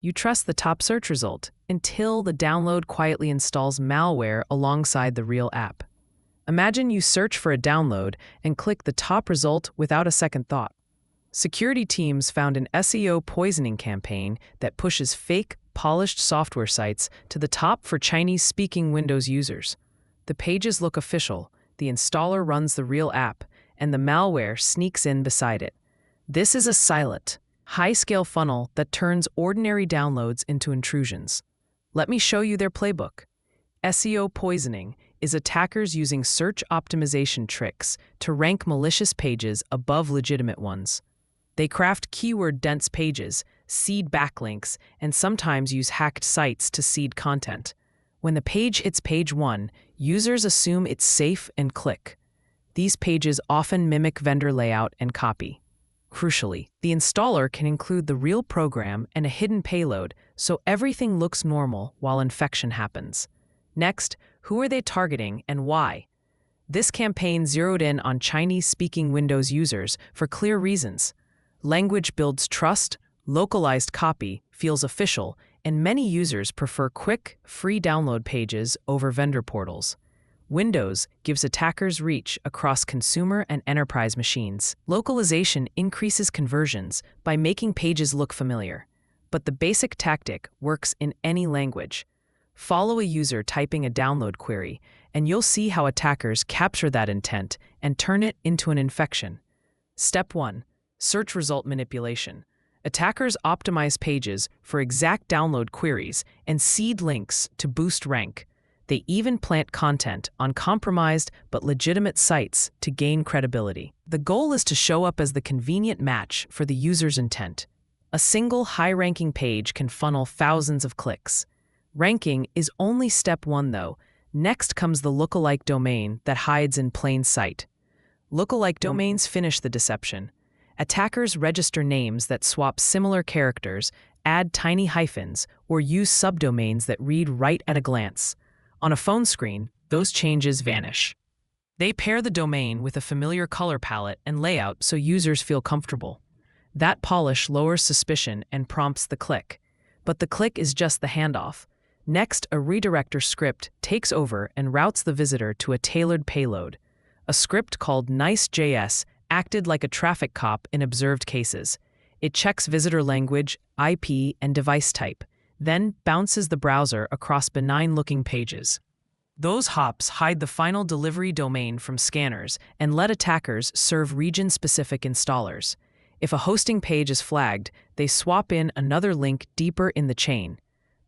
You trust the top search result until the download quietly installs malware alongside the real app. Imagine you search for a download and click the top result without a second thought. Security teams found an SEO poisoning campaign that pushes fake, polished software sites to the top for Chinese-speaking Windows users. The pages look official, the installer runs the real app, and the malware sneaks in beside it. This is a silent, high-scale funnel that turns ordinary downloads into intrusions. Let me show you their playbook. SEO poisoning is attackers using search optimization tricks to rank malicious pages above legitimate ones. They craft keyword-dense pages, seed backlinks, and sometimes use hacked sites to seed content. When the page hits page 1, users assume it's safe and click. These pages often mimic vendor layout and copy. Crucially, the installer can include the real program and a hidden payload, so everything looks normal while infection happens. Next, who are they targeting and why? This campaign zeroed in on Chinese-speaking Windows users for clear reasons. Language builds trust, localized copy feels official, and many users prefer quick, free download pages over vendor portals. Windows gives attackers reach across consumer and enterprise machines. Localization increases conversions by making pages look familiar. But the basic tactic works in any language. Follow a user typing a download query, and you'll see how attackers capture that intent and turn it into an infection. Step 1. Search result manipulation. Attackers optimize pages for exact download queries and seed links to boost rank. They even plant content on compromised but legitimate sites to gain credibility. The goal is to show up as the convenient match for the user's intent. A single high-ranking page can funnel thousands of clicks. Ranking is only step 1, though. Next comes the lookalike domain that hides in plain sight. Lookalike domains finish the deception. Attackers register names that swap similar characters, add tiny hyphens, or use subdomains that read right at a glance. On a phone screen, those changes vanish. They pair the domain with a familiar color palette and layout so users feel comfortable. That polish lowers suspicion and prompts the click. But the click is just the handoff. Next, a redirector script takes over and routes the visitor to a tailored payload. A script called nice.js acted like a traffic cop in observed cases. It checks visitor language, IP, and device type, then bounces the browser across benign-looking pages. Those hops hide the final delivery domain from scanners and let attackers serve region-specific installers. If a hosting page is flagged, they swap in another link deeper in the chain.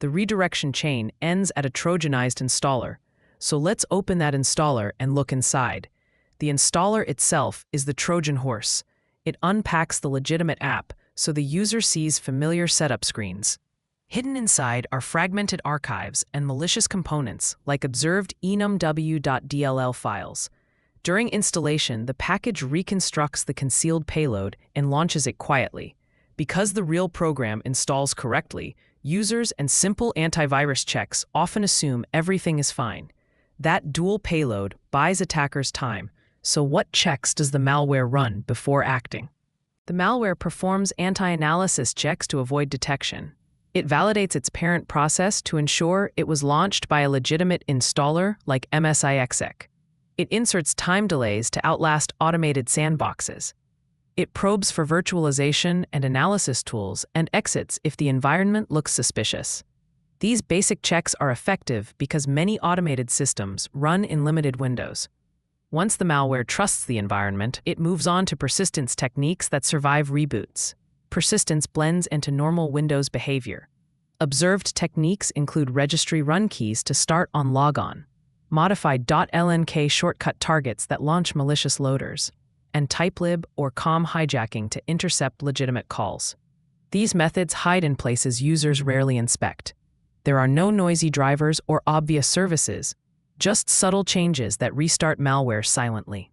The redirection chain ends at a Trojanized installer. So let's open that installer and look inside. The installer itself is the Trojan horse. It unpacks the legitimate app so the user sees familiar setup screens. Hidden inside are fragmented archives and malicious components like observed enumw.dll files. During installation, the package reconstructs the concealed payload and launches it quietly. Because the real program installs correctly, users and simple antivirus checks often assume everything is fine. That dual payload buys attackers time. So what checks does the malware run before acting? The malware performs anti-analysis checks to avoid detection. It validates its parent process to ensure it was launched by a legitimate installer like MSIXEC. It inserts time delays to outlast automated sandboxes. It probes for virtualization and analysis tools and exits if the environment looks suspicious. These basic checks are effective because many automated systems run in limited windows. Once the malware trusts the environment, it moves on to persistence techniques that survive reboots. Persistence blends into normal Windows behavior. Observed techniques include registry run keys to start on logon, modified .lnk shortcut targets that launch malicious loaders, and typelib or COM hijacking to intercept legitimate calls. These methods hide in places users rarely inspect. There are no noisy drivers or obvious services, just subtle changes that restart malware silently.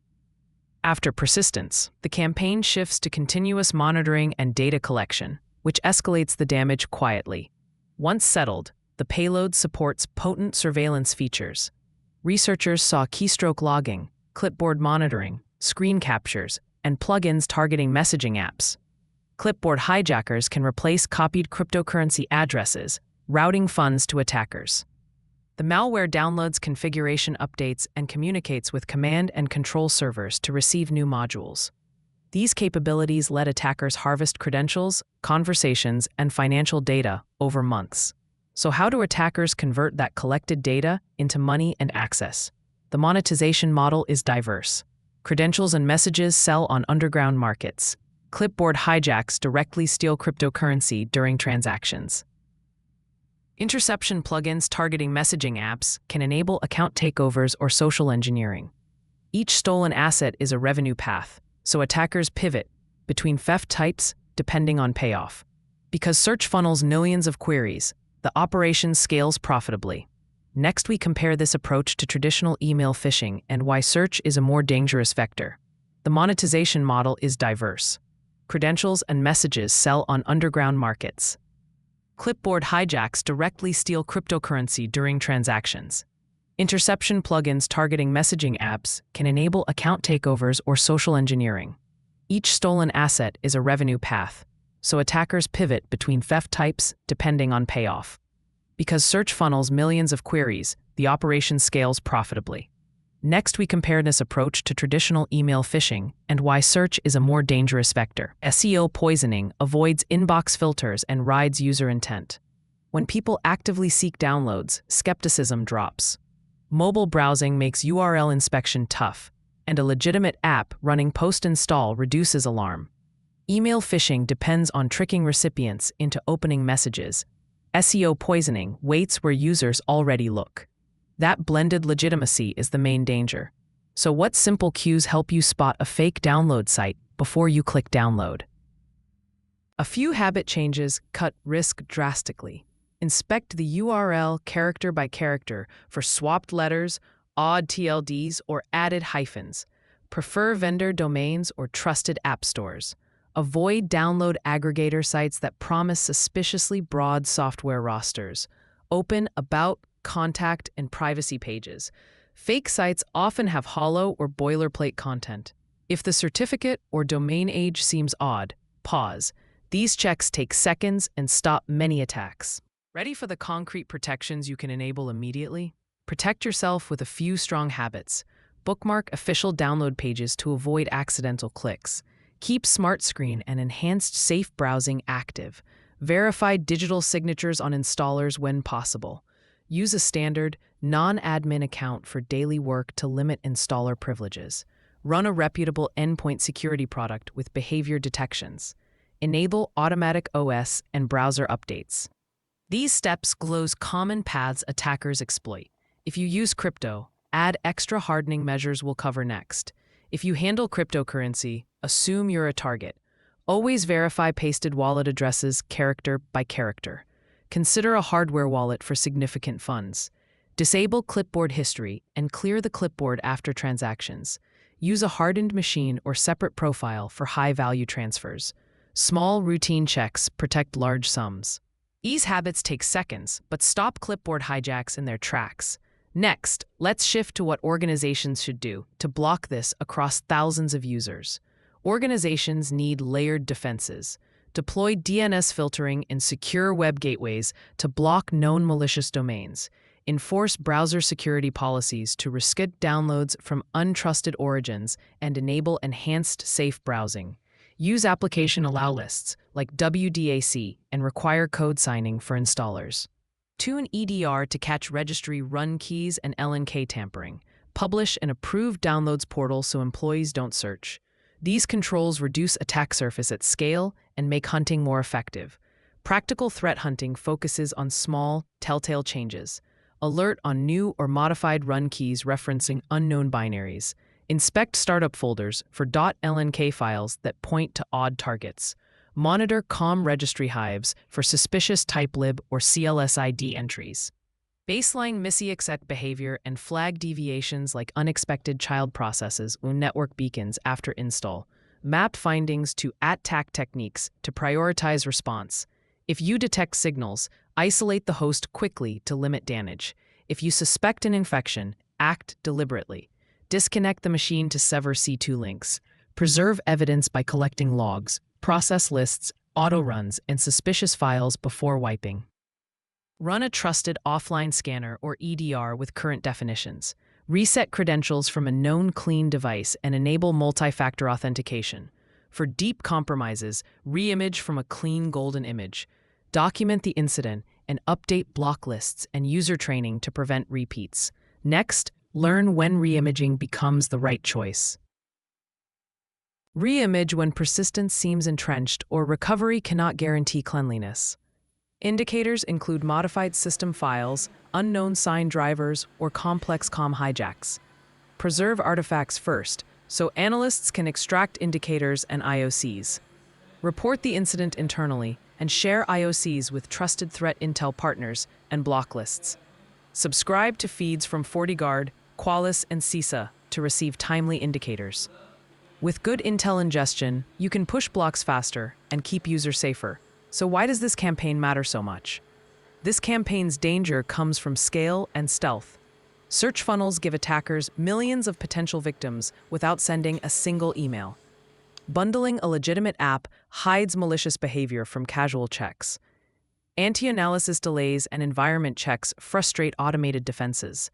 After persistence, the campaign shifts to continuous monitoring and data collection, which escalates the damage quietly. Once settled, the payload supports potent surveillance features. Researchers saw keystroke logging, clipboard monitoring, screen captures, and plugins targeting messaging apps. Clipboard hijackers can replace copied cryptocurrency addresses, routing funds to attackers. The malware downloads configuration updates and communicates with command and control servers to receive new modules. These capabilities let attackers harvest credentials, conversations, and financial data over months. So how do attackers convert that collected data into money and access? The monetization model is diverse. Credentials and messages sell on underground markets. Clipboard hijacks directly steal cryptocurrency during transactions. Interception plugins targeting messaging apps can enable account takeovers or social engineering. Each stolen asset is a revenue path, so attackers pivot between theft types depending on payoff. Because search funnels millions of queries, the operation scales profitably. Next, we compare this approach to traditional email phishing and why search is a more dangerous vector. The monetization model is diverse. Credentials and messages sell on underground markets. Clipboard hijacks directly steal cryptocurrency during transactions. Interception plugins targeting messaging apps can enable account takeovers or social engineering. Each stolen asset is a revenue path, so attackers pivot between theft types depending on payoff. Because search funnels millions of queries, the operation scales profitably. Next, we compare this approach to traditional email phishing and why search is a more dangerous vector. SEO poisoning avoids inbox filters and rides user intent. When people actively seek downloads, skepticism drops. Mobile browsing makes URL inspection tough, and a legitimate app running post-install reduces alarm. Email phishing depends on tricking recipients into opening messages. SEO poisoning waits where users already look. That blended legitimacy is the main danger. So what simple cues help you spot a fake download site before you click download? A few habit changes cut risk drastically. Inspect the URL character by character for swapped letters, odd TLDs, or added hyphens. Prefer vendor domains or trusted app stores. Avoid download aggregator sites that promise suspiciously broad software rosters. Open about, contact, and privacy pages. Fake sites often have hollow or boilerplate content. If the certificate or domain age seems odd, pause. These checks take seconds and stop many attacks. Ready for the concrete protections you can enable immediately? Protect yourself with a few strong habits. Bookmark official download pages to avoid accidental clicks. Keep Smart Screen and Enhanced Safe Browsing active. Verify digital signatures on installers when possible. Use a standard, non-admin account for daily work to limit installer privileges. Run a reputable endpoint security product with behavior detections. Enable automatic OS and browser updates. These steps close common paths attackers exploit. If you use crypto, add extra hardening measures we'll cover next. If you handle cryptocurrency, assume you're a target. Always verify pasted wallet addresses character by character. Consider a hardware wallet for significant funds. Disable clipboard history and clear the clipboard after transactions. Use a hardened machine or separate profile for high-value transfers. Small routine checks protect large sums. These habits take seconds, but stop clipboard hijacks in their tracks. Next, let's shift to what organizations should do to block this across thousands of users. Organizations need layered defenses. Deploy DNS filtering and secure web gateways to block known malicious domains. Enforce browser security policies to restrict downloads from untrusted origins and enable enhanced safe browsing. Use application allow lists like WDAC and require code signing for installers. Tune EDR to catch registry run keys and LNK tampering. Publish an approved downloads portal so employees don't search. These controls reduce attack surface at scale and make hunting more effective. Practical threat hunting focuses on small, telltale changes. Alert on new or modified run keys referencing unknown binaries. Inspect startup folders for .lnk files that point to odd targets. Monitor COM registry hives for suspicious typelib or CLSID entries. Baseline misexec behavior and flag deviations like unexpected child processes or network beacons after install. Map findings to attack techniques to prioritize response. If you detect signals, isolate the host quickly to limit damage. If you suspect an infection, act deliberately. Disconnect the machine to sever C2 links. Preserve evidence by collecting logs, Process lists, auto-runs, and suspicious files before wiping. Run a trusted offline scanner or EDR with current definitions. Reset credentials from a known clean device and enable multi-factor authentication. For deep compromises, re-image from a clean golden image. Document the incident and update block lists and user training to prevent repeats. Next, learn when re-imaging becomes the right choice. Re-image when persistence seems entrenched or recovery cannot guarantee cleanliness. Indicators include modified system files, unknown signed drivers, or complex COM hijacks. Preserve artifacts first, so analysts can extract indicators and IOCs. Report the incident internally and share IOCs with trusted threat intel partners and block lists. Subscribe to feeds from FortiGuard, Qualys, and CISA to receive timely indicators. With good intel ingestion, you can push blocks faster and keep users safer. So why does this campaign matter so much? This campaign's danger comes from scale and stealth. Search funnels give attackers millions of potential victims without sending a single email. Bundling a legitimate app hides malicious behavior from casual checks. Anti-analysis delays and environment checks frustrate automated defenses.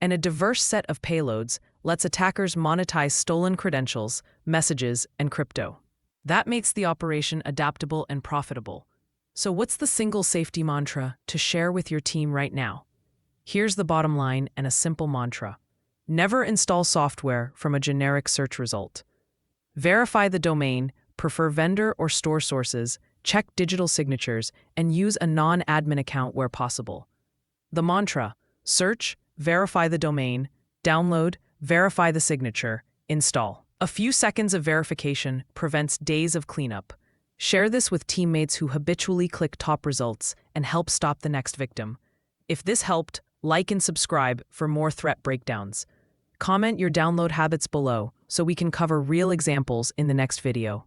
And a diverse set of payloads lets attackers monetize stolen credentials, messages, and crypto. That makes the operation adaptable and profitable. So what's the single safety mantra to share with your team right now? Here's the bottom line and a simple mantra. Never install software from a generic search result. Verify the domain, prefer vendor or store sources, check digital signatures, and use a non-admin account where possible. The mantra: search, verify the domain, download, verify the signature, install. A few seconds of verification prevents days of cleanup. Share this with teammates who habitually click top results and help stop the next victim. If this helped, like and subscribe for more threat breakdowns. Comment your download habits below so we can cover real examples in the next video.